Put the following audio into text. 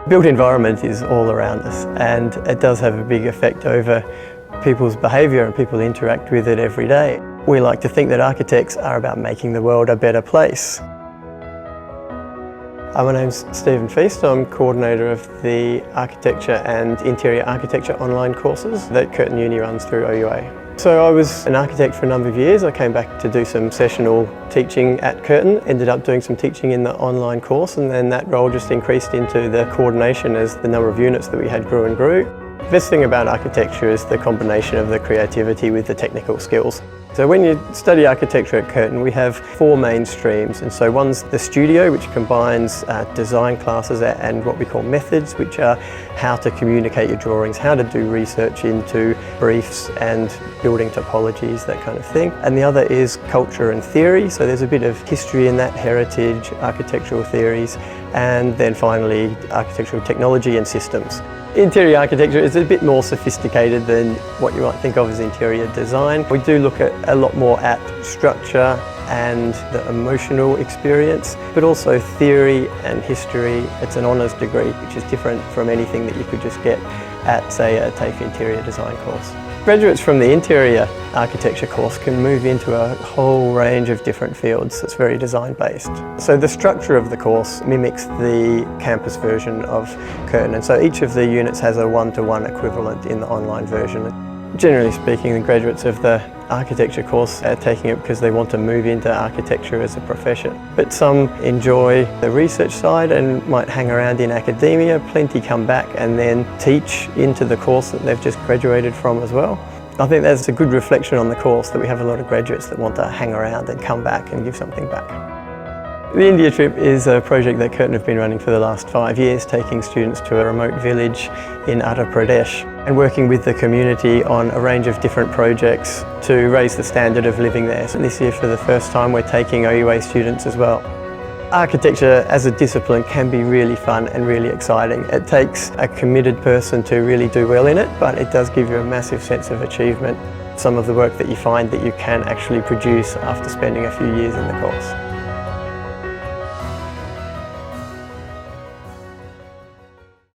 Built environment is all around us, and it does have a big effect over people's behaviour and people interact with it every day. We like to think that architects are about making the world a better place. My name's Stephen Feast. I'm coordinator of the Architecture and Interior Architecture online courses that Curtin Uni runs through OUA. So I was an architect for a number of years. I came back to do some sessional teaching at Curtin, ended up doing some teaching in the online course, and then that role just increased into the coordination as the number of units that we had grew and grew. The best thing about architecture is the combination of the creativity with the technical skills. So when you study architecture at Curtin, we have four main streams, and so one's the studio, which combines design classes and what we call methods, which are how to communicate your drawings, how to do research into briefs and building topologies, that kind of thing. And the other is culture and theory, so there's a bit of history in that, heritage, architectural theories, and then finally architectural technology and systems. Interior architecture is a bit more sophisticated than what you might think of as interior design. We do look at a lot more at structure and the emotional experience, but also theory and history. It's an honours degree, which is different from anything that you could just get at, say, a TAFE interior design course. Graduates from the interior architecture course can move into a whole range of different fields that's very design based. So the structure of the course mimics the campus version of Curtin, and so each of the units has a one-to-one equivalent in the online version. Generally speaking, the graduates of the architecture course are taking it because they want to move into architecture as a profession. But some enjoy the research side and might hang around in academia. Plenty come back and then teach into the course that they've just graduated from as well. I think that's a good reflection on the course, that we have a lot of graduates that want to hang around and come back and give something back. The India trip is a project that Curtin have been running for the last 5 years, taking students to a remote village in Uttar Pradesh and working with the community on a range of different projects to raise the standard of living there. So this year, for the first time, we're taking OUA students as well. Architecture as a discipline can be really fun and really exciting. It takes a committed person to really do well in it, but it does give you a massive sense of achievement. Some of the work that you find that you can actually produce after spending a few years in the course.